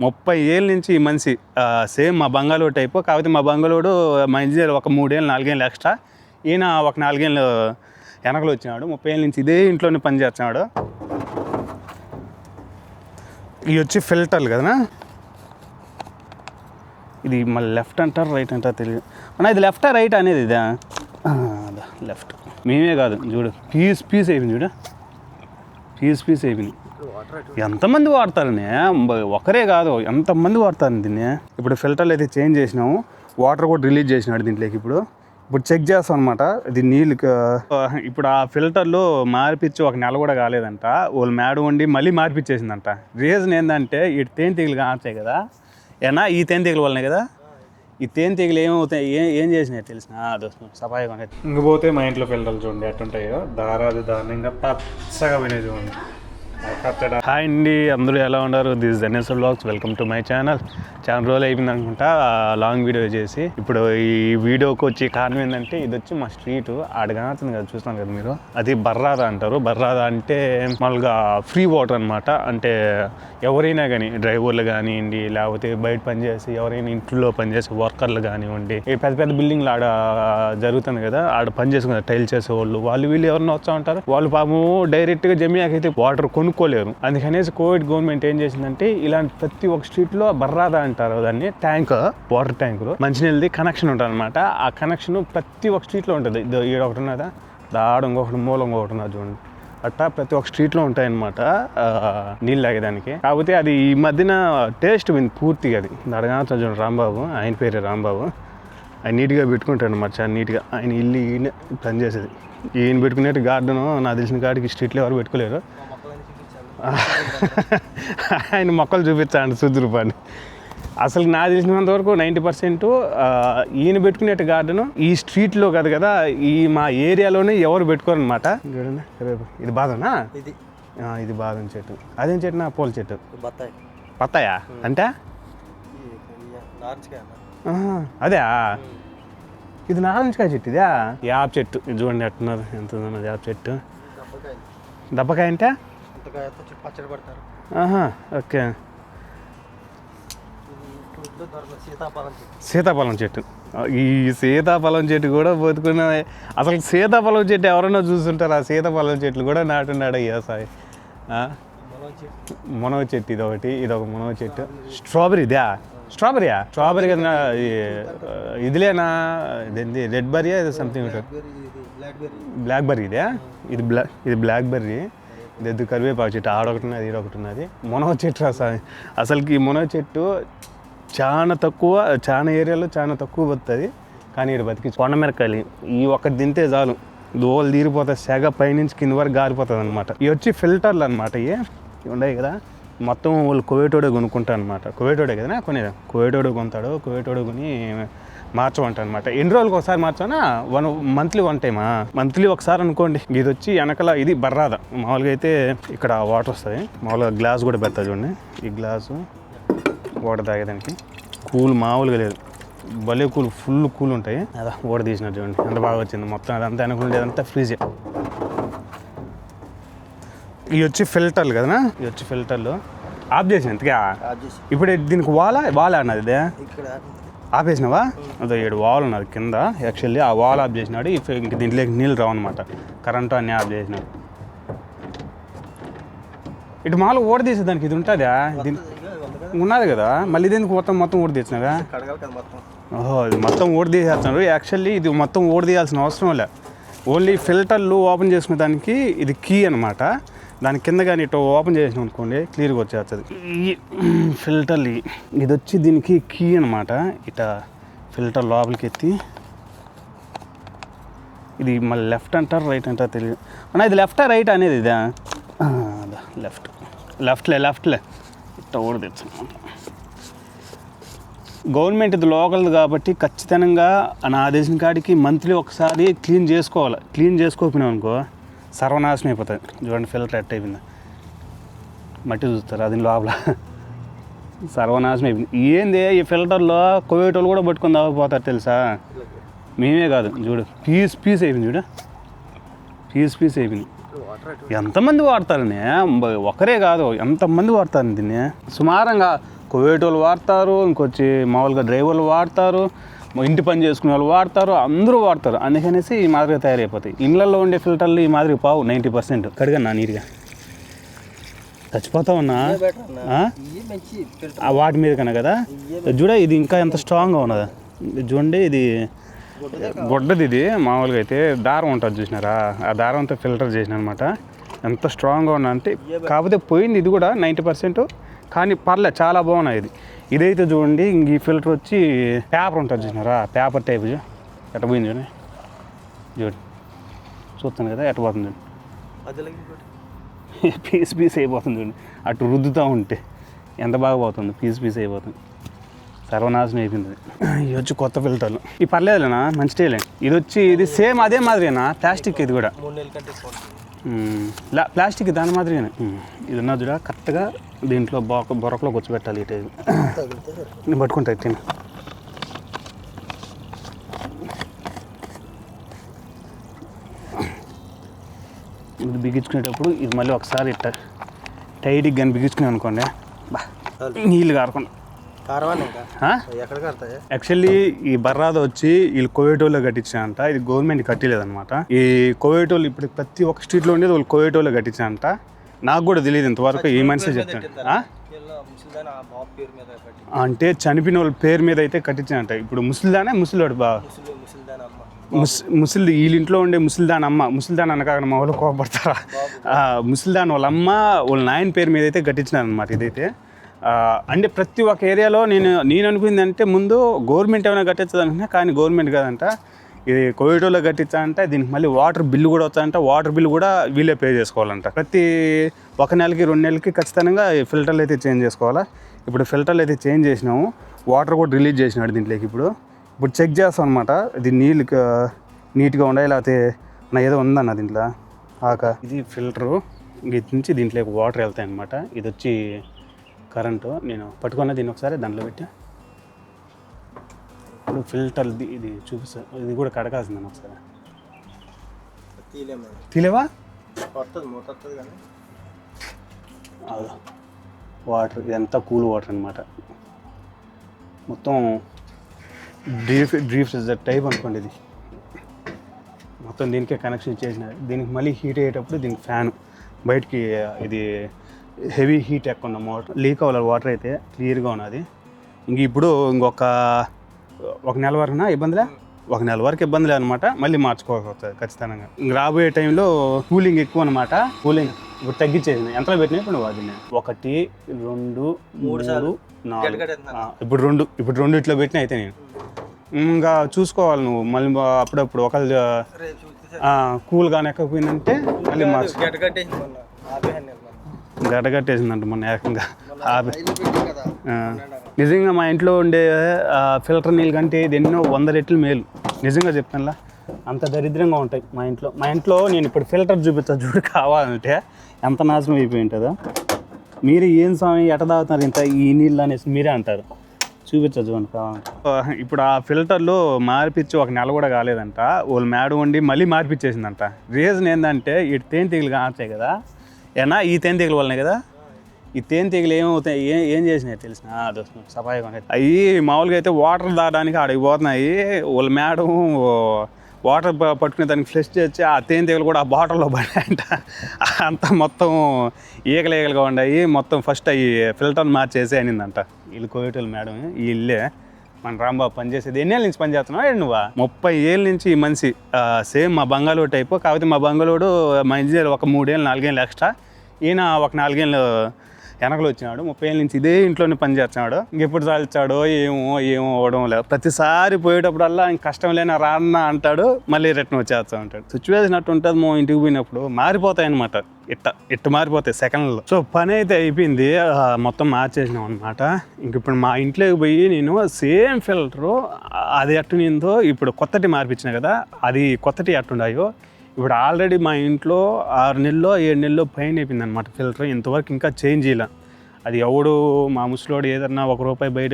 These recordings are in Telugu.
30 ఏళ్ళ నుంచి ఈ మనిషి సేమ్ మా బంగాళూరు టైపు. కాకపోతే మా బంగాళూరు మా ఇంజనీర్ ఒక 3 ఏళ్ళు 4 ఏళ్ళు ఎక్స్ట్రా, ఈయన ఒక 4 ఏళ్ళు వెనకలు వచ్చినాడు. 30 ఏళ్ళ నుంచి ఇదే ఇంట్లోనే పని చేస్తున్నాడు. ఇవి వచ్చి ఫిల్టర్లు కదా. ఇది మళ్ళీ లెఫ్ట్ అంటారు రైట్ అంటారు తెలియదు అన్న. ఇది లెఫ్టా రైట్ అనేది ఇదా? లెఫ్ట్. మేమే కాదు చూడు, పీస్ అయిపోయింది చూడు, పీస్ అయిపోయింది. ఎంతమంది వాడతారని, ఒకరే కాదు ఎంతమంది వాడతారు దీన్ని. ఇప్పుడు ఫిల్టర్లు అయితే చేంజ్ చేసినాము, వాటర్ కూడా రిలీజ్ చేసినాడు దీంట్లోకి. ఇప్పుడు చెక్ చేస్తాం అనమాట. ఇది నీళ్ళు ఇప్పుడు ఆ ఫిల్టర్లు మార్పిచ్చి 1 నెల కూడా కాలేదంట. వాళ్ళు మేడం ఉండి మళ్ళీ మార్పిచ్చేసిందంట. రీజన్ ఏంటంటే ఈ తేనెటీగలు కాస్తాయి కదా ఏనా, ఈ తేనెటీగల వల్లనే కదా. ఈ తేనెటీగలు ఏమవుతాయి, ఏం చేసినాయి తెలిసిన సఫాయిగా ఉన్నాయి. ఇంకపోతే మా ఇంట్లో ఫిల్టర్లు చూడండి ఎట్టుంటాయో, దారుణంగా పచ్చగా పోయినాయి చూడండి. హాయ్ అండి, అందరూ ఎలా ఉన్నారు? This is NS Vlogs. Welcome to my channel. చాలా రోజులు అయిపోయింది అనుకుంటా లాంగ్ వీడియో చేసి. ఇప్పుడు ఈ వీడియోకి వచ్చి కారణం ఏంటంటే, ఇది వచ్చి మా స్ట్రీట్ ఆడగానుతుంది కదా, చూస్తున్నాను కదా మీరు. అది బర్రాదా అంటారు. బర్రాదా అంటే మామూలుగా ఫ్రీ వాటర్ అనమాట. అంటే ఎవరైనా కానీ, డ్రైవర్లు కానివ్వండి, లేకపోతే బయట పనిచేసి ఎవరైనా ఇంట్లో పనిచేసే వర్కర్లు కానివ్వండి, పెద్ద పెద్ద బిల్డింగ్లు ఆడ జరుగుతుంది కదా, ఆడ పని చేసుకున్నారు టైల్ చేసేవాళ్ళు, వీళ్ళు ఎవరైనా వస్తూ ఉంటారు. వాళ్ళు పాపము డైరెక్ట్గా జమియాకి అయితే వాటర్ కొనుక్కోలేరు. అందుకనేసి కోవిడ్ గవర్నమెంట్ ఏం చేసిందంటే, ఇలాంటి ప్రతి ఒక్క స్ట్రీట్లో బర్రాదా అంటారు దాన్ని, ట్యాంక్, వాటర్ ట్యాంకులు, మంచినీళ్ళది కనెక్షన్ ఉంటుంది అనమాట. ఆ కనెక్షన్ ప్రతి ఒక్క స్ట్రీట్లో ఉంటుంది. ఈడ ఒకటి ఉన్నదా, దాడ ఇంకొకటి మూలం ఇంకొకటి ఉన్నది చూడండి. అట్టా ప్రతి ఒక్క స్ట్రీట్లో ఉంటాయన్నమాట నీళ్ళు తాగేదానికి. కాకపోతే అది ఈ మధ్యన టేస్ట్ వింది పూర్తిగా. అది అడగా చూడండి, రాంబాబు, ఆయన పేరే రాంబాబు. ఆయన నీట్గా పెట్టుకుంటాడు అన్నమాట, చాలా నీట్గా. ఆయన ఇల్లు ఈయన పని చేసేది. ఈయన పెట్టుకునేట్టు గార్డెను నాకు తెలిసిన కాడికి స్ట్రీట్లో ఎవరు పెట్టుకోలేరు. ఆయన మొక్కలు చూపించాడు సుద్దురుపాన్ని. అసలు నాకు తెలిసినంత వరకు 90% ఈయన పెట్టుకునేట్టు గార్డెను ఈ స్ట్రీట్లో కాదు కదా, ఈ మా ఏరియాలోనే ఎవరు పెట్టుకోరనమాట. చూడండి, ఇది బాదనా? ఇది బాదం చెట్టు. అదేం చెట్టు? పూల చెట్టు. బత్తాయా అంటే అదే. ఇది నారింజకాయ చెట్టు. ఇదా యాప చెట్టు. ఇది చూడండి ఎట్టున్నారు, ఎంత ఉన్నది యాప చెట్టు. దబ్బకాయ అంటే ఓకే. సీతాఫలం చెట్టు. ఈ సీతాఫలం చెట్టు కూడా బతుకున్న. అసలు సీతాఫలం చెట్టు ఎవరైనా చూస్తుంటారు. ఆ సీతాఫలం చెట్లు కూడా నాటున్నాడు అయ్యా సాయి. మునగ చెట్టు ఇదొకటి, ఇదొక మునగ చెట్టు. స్ట్రాబెరీ కదా ఇదిలేనా? ఇదేంటి రెడ్ బర్రీ ఏదో సంథింగ్ ఉంటుంది. బ్లాక్బెర్రీ. ఇది బ్లాక్బెర్రీ. ఇది కరివేపాకు చెట్టు. ఆడొకటి ఉన్నది, ఈడొకటి ఉన్నది. మునగ చెట్టు అసలుకి ఈ మునగ చెట్టు చాలా ఏరియాలో చాలా తక్కువ బతుతుంది. కానీ ఇక్కడ బతికి కొండమిరకాయలు ఈ ఒక్కటి తింటే చాలు, దోలు తీరిపోతుంది, సెగ పైనుంచి కింద వరకు గారిపోతుంది అనమాట. ఇవి వచ్చి ఫిల్టర్లు అనమాట. ఇవి ఉన్నాయి కదా, మొత్తం వాళ్ళు కువైటోడే కొనుక్కుంటారు అనమాట. కువైటోడే కదా కొనేది, కువైటోడే కొంటాడు. కువైటోడే కొని మార్చమంట అనమాట. ఎన్ని రోజులకు ఒకసారి మార్చానా? మంత్లీ 1 టైమా? మంత్లీ ఒకసారి అనుకోండి. ఇది వచ్చి వెనకల ఇది బర్రాదా. మామూలుగా అయితే ఇక్కడ వాటర్ వస్తుంది. మామూలుగా గ్లాస్ కూడా పెడతా చూడండి. ఈ గ్లాసు వాటర్ తాగేదానికి. కూల్ మామూలుగా లేదు, భలే కూల్, ఫుల్ కూల్ ఉంటాయి. అదా వాటర్ తీసినట్టు చూడండి ఎంత బాగా వచ్చింది. మొత్తం అదంతా వెనకుండేదంతా ఫ్రీజే. ఇవి వచ్చి ఫిల్టర్లు కదా. ఇవి వచ్చి ఫిల్టర్లు ఆఫ్ చేసిన ఇంతగా. ఇప్పుడు దీనికి వాల్ అన్నది ఇదే ఆపేసినావా? అదే 7 వాల్ ఉన్నది కింద. యాక్చువల్లీ ఆ వాల్ ఆఫ్ చేసినాడు. ఇంక దీంట్లోకి నీళ్ళు రావన్నమాట. కరెంటు అన్నీ ఆఫ్ చేసినాడు. ఇటు మామూలుగా ఓడి తీసేదానికి ఇది ఉంటుందా? ఉన్నది కదా, మళ్ళీ దీనికి మొత్తం ఓడి తీసినావా? ఓహో, ఇది మొత్తం ఓడి తీసేస్తున్నారు. యాక్చువల్లీ ఇది మొత్తం ఓడి తీయాల్సిన అవసరం లే. ఓన్లీ ఫిల్టర్లు ఓపెన్ చేసుకునే దానికి ఇది కీ అనమాట. దాని కింద కానీ ఇటు ఓపెన్ చేసినాం అనుకోండి క్లియర్గా వచ్చేస్తుంది. ఈ ఫిల్టర్లు ఇది వచ్చి దీనికి కీ అనమాట. ఇట ఫిల్టర్ లోపలికి ఎత్తి ఇది మళ్ళీ లెఫ్ట్ అంటారు రైట్ అంటారు తెలియదు అన్న. ఇది లెఫ్టా రైట్ అనేది ఇదా? లెఫ్ట్లే ఇట్ట కూడా తెచ్చాను. గవర్నమెంట్ ఇది లోకల్ది కాబట్టి ఖచ్చితంగా నా దేశం కాడికి మంత్లీ ఒకసారి క్లీన్ చేసుకోవాలి. క్లీన్ చేసుకోకపోయినాం అనుకో సర్వనాశనం అయిపోతుంది. చూడండి ఫిల్టర్ ఎట్ అయిపోయింది, మట్టి చూస్తారు అది లోపల సర్వనాశనం అయిపోయింది. ఏంది ఈ ఫిల్టర్లో కోవేటోళ్ళు కూడా పట్టుకొని తాగిపోతారు తెలుసా. మేమే కాదు చూడు, పీస్ అయిపోయింది చూడు, పీస్ అయిపోయింది. ఎంతమంది వాడతారని, ఒకరే కాదు ఎంతమంది వాడతారు దీన్ని. సుమారంగా కువైట్ వాళ్ళు వాడతారు, ఇంకొచ్చి మామూలుగా డ్రైవర్లు వాడతారు, ఇంటి పని చేసుకునే వాళ్ళు వాడతారు, అందరూ వాడతారు. అందుకనేసి ఈ మాదిరిగా తయారైపోతాయి. ఇళ్ళల్లో ఉండే ఫిల్టర్లు ఈ మాదిరి పావు 90%. కడిగన్నా నీట్గా చచ్చిపోతా ఉన్నా వాటి మీద కన్నా కదా. చూడ ఇది ఇంకా ఎంత స్ట్రాంగ్గా ఉన్నదా చూడండి. ఇది గొడ్డది, ఇది మామూలుగా అయితే దారం ఉంటుంది చూసినారా, ఆ దారంతో ఫిల్టర్ చేసిన అనమాట. ఎంత స్ట్రాంగ్గా ఉన్నా అంటే, కాకపోతే పోయింది ఇది కూడా 90%, కానీ పర్లే చాలా బాగున్నాయి. ఇదైతే చూడండి. ఇంక ఈ ఫిల్టర్ వచ్చి పేపర్ ఉంటుంది చూసినారా, పేపర్ టైప్ ఎట్ట పోయింది చూడండి. చూస్తాను కదా ఎట్ట పోతుంది చూడండి, పీస్ అయిపోతుంది చూడండి. అటు రుద్దుతూ ఉంటే ఎంత బాగా పోతుంది, పీస్ అయిపోతుంది. సర్వనాశనం అయిపోయింది. ఇవి వచ్చి కొత్త ఫిల్టర్లు. ఈ పర్లేదులేనా, మంచి టైలే. ఇది వచ్చి ఇది సేమ్ అదే మాదిరినా ప్లాస్టిక్, ఇది కూడా ప్లాస్టిక్ దాని మాదిరిగానే. ఇది ఉన్నది కూడా కరెక్ట్గా దీంట్లో బొరకలో కూర్చోబెట్టాలి. ఇటు నేను పట్టుకుంటా తిని. ఇది బిగించుకునేటప్పుడు ఇది మళ్ళీ ఒకసారి ఇట్ట టైట్గా కానీ బిగించుకునే అనుకోండి, బా నీళ్ళు కారకుండా. యాక్చువల్లీ ఈ బర్రాద వచ్చి వీళ్ళు కువైటోలో కట్టించారంట. ఇది గవర్నమెంట్ కట్టలేదన్నమాట. ఈ కువైటోలు ఇప్పుడు ప్రతి ఒక్క స్ట్రీట్లో ఉండేది వాళ్ళు కువైటోలో కట్టించారంట. నాకు కూడా తెలియదు ఇంతవరకు, ఈ మనిషి చెప్తాను. అంటే చనిపోయిన వాళ్ళ పేరు మీద అయితే కట్టించారంట. ఇప్పుడు ముసలిదానే ముసలివాడు బాగా ముసలి వీళ్ళింట్లో ఉండే ముసలిదాన్ అమ్మ, ముసలిదాన్ అనకాక మా వాళ్ళు కోపడతారా, ముసలిదాన్ వాళ్ళ అమ్మ వాళ్ళ నాయన పేరు మీద అయితే కట్టించినారనమాట. ఇదైతే అంటే ప్రతి ఒక్క ఏరియాలో నేను అనుకుంది అంటే ముందు గవర్నమెంట్ ఏమైనా కట్టించదు అనుకున్నా, కానీ గవర్నమెంట్ కాదంట. ఇది కువైటోలో కట్టించాలంటే దీనికి మళ్ళీ వాటర్ బిల్లు కూడా వచ్చాయంట. వాటర్ బిల్లు కూడా వీళ్ళే పే చేసుకోవాలంట. ప్రతి 1 నెలకి 2 నెలలకి ఖచ్చితంగా ఫిల్టర్లు అయితే చేంజ్ చేసుకోవాలా. ఇప్పుడు ఫిల్టర్లు అయితే చేంజ్ చేసినాము, వాటర్ కూడా రిలీజ్ చేసినాడు దీంట్లోకి. ఇప్పుడు చెక్ చేస్తాం అనమాట, ఇది నీళ్ళు నీట్గా ఉండాలి, లేకపోతే నా ఏదో ఉందన్న దీంట్లో ఇది ఫిల్టరు. ఇటు నుంచి దీంట్లోకి వాటర్ వెళ్తాయి అనమాట. ఇది వచ్చి కరెంటు. నేను పట్టుకున్న దీన్ని ఒకసారి దాంట్లో పెట్టి ఇప్పుడు ఫిల్టర్ ఇది చూపిస్తా. ఇది కూడా కడగాల్సిందని ఒకసారి తీలేవా వాటర్. ఇదంతా కూల్ వాటర్ అనమాట. మొత్తం డ్రీప్ ఫ్రిడ్జర్ టైప్ అనుకోండి. ఇది మొత్తం దీనికే కనెక్షన్ చేసినారు. దీనికి మళ్ళీ హీట్ అయ్యేటప్పుడు దీనికి ఫ్యాన్ బయటికి, ఇది హెవీ హీట్ ఎక్కువ ఉన్న మోటార్ లీక్ అవ్వాలి. వాటర్ అయితే క్లియర్గా ఉన్నది. ఇప్పుడు ఇంకొక 1 నెల వరకునా ఇబ్బందిలే, 1 నెల వరకు ఇబ్బందిలే అనమాట. మళ్ళీ మార్చుకోవాల్సి వస్తుంది ఖచ్చితంగా. రాబోయే టైంలో కూలింగ్ ఎక్కువ అనమాట. కూలింగ్ ఇప్పుడు తగ్గించేసింది. ఎంతలో పెట్టినా ఇప్పుడు వాటిని 1 2 3 4 ఇప్పుడు రెండు ఇట్లా పెట్టినా అయితే నేను ఇంకా చూసుకోవాలి. నువ్వు మళ్ళీ అప్పుడప్పుడు ఒకళ్ళు కూల్గా ఎక్కకపోయిందంటే మళ్ళీ గడ్డగట్టేసిందంట మొన్న ఏకంగా. నిజంగా మా ఇంట్లో ఉండే ఫిల్టర్ నీళ్ళు కంటే ఇది ఎన్నో 100 రెట్లు మేలు. నిజంగా చెప్తానులా, అంత దరిద్రంగా ఉంటాయి మా ఇంట్లో. నేను ఇప్పుడు ఫిల్టర్ చూపిస్తాను చూడు, కావాలంటే ఎంత నాశనం అయిపోయి ఉంటుందో. మీరు ఏం స్వామి ఎట తాగుతున్నారు ఇంత ఈ నీళ్ళు అనేసి మీరే అంటారు. చూపించా చూడండి కావాలంటే. ఇప్పుడు ఆ ఫిల్టర్లు మార్పిచ్చి 1 నెల కూడా కాలేదంట. వాళ్ళు మేడం ఉండి మళ్ళీ మార్పిచ్చేసిందంట. రీజన్ ఏంటంటే ఈ తేనెటీగలు కాస్తాయి కదా, ఏనా ఈ తేనెటీగల వల్లనే కదా. ఈ తేనెటీగలు ఏమవుతాయి, ఏం చేసినాయి తెలిసిన సఫాయిగా ఉన్నాయి. అవి మామూలుగా అయితే వాటర్ దాడానికి ఆడికి పోతున్నాయి. వాళ్ళ మేడం వాటర్ పట్టుకునే దానికి ఫ్లష్ చేసి ఆ తేనెటీగలు కూడా ఆ బాటిల్లో పడాయంట. అంతా మొత్తం ఈగలుగా ఉన్నాయి. మొత్తం ఫస్ట్ అవి ఫిల్టర్ మార్చేసి అనిందంట. వీళ్ళు కోవిటోళ్ళు మేడం, ఈ ఇల్లే మన రాంబాబు పనిచేసేది. ఎన్నేళ్ళ నుంచి పని చేస్తున్నావు నువ్వు? 30 ఏళ్ళ నుంచి ఈ మనిషి సేమ్ మా బంగాళోడు టైపు. కాకపోతే మా బంగాళోడు మా ఇంజనీర్ ఒక 3 ఏళ్ళు 4 ఏళ్ళు ఎక్స్ట్రా, ఈయన ఒక 4 ఏళ్ళు వెనకలు వచ్చినాడు. 30 ఏళ్ళ నుంచి ఇదే ఇంట్లోనే పని చేస్తున్నాడు. ఇంకెప్పుడు సాల్చాడో ఏమో అవడం లేదు. ప్రతిసారి పోయేటప్పుడల్లా ఇంక కష్టం లేని రాన్న అంటాడు, మళ్ళీ రిటర్న్ వచ్చేస్తూ ఉంటాడు. సిచ్యువేషన్ అట్టు ఉంటుంది. మా ఇంటికి పోయినప్పుడు మారిపోతాయి అనమాట. ఇట్ట మారిపోతాయి సెకండ్లో. సో పని అయితే అయిపోయింది, మొత్తం మార్చేసినాం అనమాట. ఇంక ఇప్పుడు మా ఇంట్లోకి పోయి నేను సేమ్ ఫిల్టరు అది ఎట్టునిందో ఇప్పుడు కొత్తటి మార్పించిన కదా, అది కొత్తటి ఎట్టుండాయో ఇప్పుడు ఆల్రెడీ మా ఇంట్లో 6 నెలల్లో 7 నెలల్లో పైన అయిపోయింది అనమాట ఫిల్టర్. ఇంతవరకు ఇంకా చేంజ్ చేయాల. అది ఎవడు మా ముసలోడు ఏదన్నా ₹1 బయట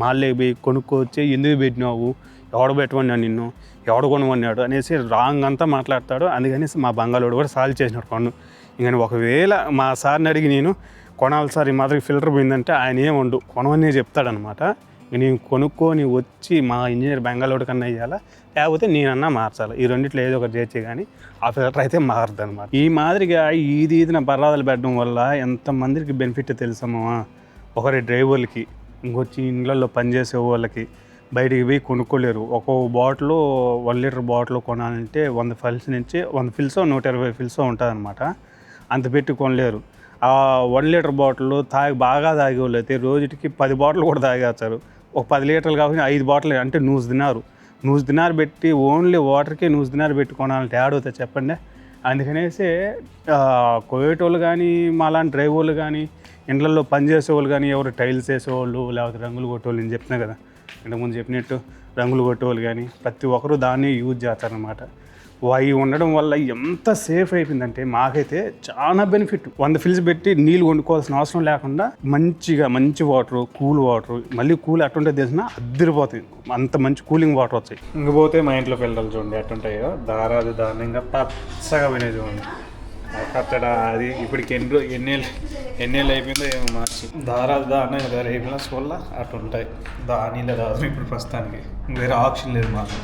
మాల్లోకి పోయి కొనుక్కొచ్చి ఎందుకు పెట్టినావు, ఎవడు పెట్టమన్నాడు నిన్ను, ఎవడు కొనమన్నాడు అనేసి రాంగ్ అంతా మాట్లాడతాడు. అందుకనేసి మా బంగాళోడు కూడా సాల్వ్ చేసినాడు పన్ను. ఇంకా ఒకవేళ మా సార్ని అడిగి నేను కొనాలి సార్ ఈ మాదిరి ఫిల్టర్ పోయిందంటే ఆయన ఏముండు కొనవనే చెప్తాడనమాట. నేను కొనుక్కొని వచ్చి మా ఇంజనీర్ బెంగాళూరు కన్నా వేయాలా, లేకపోతే నేనన్నా మార్చాలి. ఈ రెండిట్లో ఏదో ఒకటి చేర్చి కానీ ఆ ఫిల్టర్ అయితే మారదు అనమాట. ఈ మాదిరిగా ఈదిన బర్రాదలు పెట్టడం వల్ల ఎంతమందికి బెనిఫిట్ తెలుసమ్మా. ఒకరి డ్రైవర్లకి, ఇంకొచ్చి ఇండ్లలో పనిచేసే వాళ్ళకి, బయటికి పోయి కొనుక్కోలేరు. ఒక్కొక్క బాటిల్ 1 లీటర్ బాటిల్ కొనాలంటే 100 ఫిల్స్ నుంచి 100 ఫిల్సో 120 ఫిల్సో ఉంటుంది అనమాట. అంత పెట్టి కొనలేరు. ఆ 1 లీటర్ బాటిల్ బాగా తాగే వాళ్ళు అయితే రోజుకి 10 బాటిల్ కూడా తాగేస్తారు. ఒక 10 లీటర్లు కాకుండా 5 బాటిల్ అంటే 100 దినారు పెట్టి ఓన్లీ వాటర్కే 100 దినారు పెట్టి కొనాలంటే ఆడవుతుంది చెప్పండి. అందుకనేసి కోయేటోళ్ళు కానీ మాలాంటి డ్రైవర్లు కానీ ఇండ్లలో పనిచేసే వాళ్ళు కానీ ఎవరు టైల్స్ వేసేవాళ్ళు లేకపోతే రంగులు కొట్టేవాళ్ళు నేను చెప్తున్నా కదా ఇంతకుముందు చెప్పినట్టు రంగులు కొట్టేవాళ్ళు కానీ ప్రతి ఒక్కరు దాన్ని యూజ్ చేస్తారనమాట. అవి ఉండడం వల్ల ఎంత సేఫ్ అయిపోయిందంటే మాకైతే చాలా బెనిఫిట్. 100 ఫిల్స్ పెట్టి నీళ్ళు వండుకోవాల్సిన అవసరం లేకుండా మంచి వాటర్, కూల్ వాటర్, మళ్ళీ కూల్ అట్టుంటే తెలిసినా అద్దరిపోతాయి. అంత మంచి కూలింగ్ వాటర్ వచ్చాయి. ఇంకపోతే మా ఇంట్లో ఫిల్టర్లు చూడండి ఎట్టుంటాయో, దారాది దారుణంగా పచ్చగా పోయినాయి చూడండి. కట్టడ అది ఇప్పటికి ఎన్నేళ్ళు అయిపోయిందో ఏమో మార్చి దారాది దారుణంగా అయిపోయినా వల్ల అట్టుంటాయి. నీళ్ళ దాదాపు ఇప్పుడు ప్రస్తుతానికి వేరే ఆప్షన్ లేదు మాకు.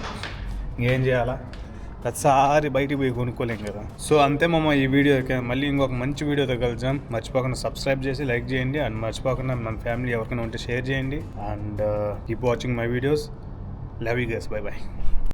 ఇంకేం చేయాలా, ప్రతిసారి బయటికి పోయి కొనుక్కోలేం కదా. సో అంతే మామ ఈ వీడియో. మళ్ళీ ఇంకొక మంచి వీడియోతో కలుద్దాం. మర్చిపోకుండా సబ్స్క్రైబ్ చేసి లైక్ చేయండి. అండ్ మర్చిపోకుండా మన ఫ్యామిలీ ఎవరికైనా ఉంటే షేర్ చేయండి. And keep watching my videos. Love you guys. Bye bye.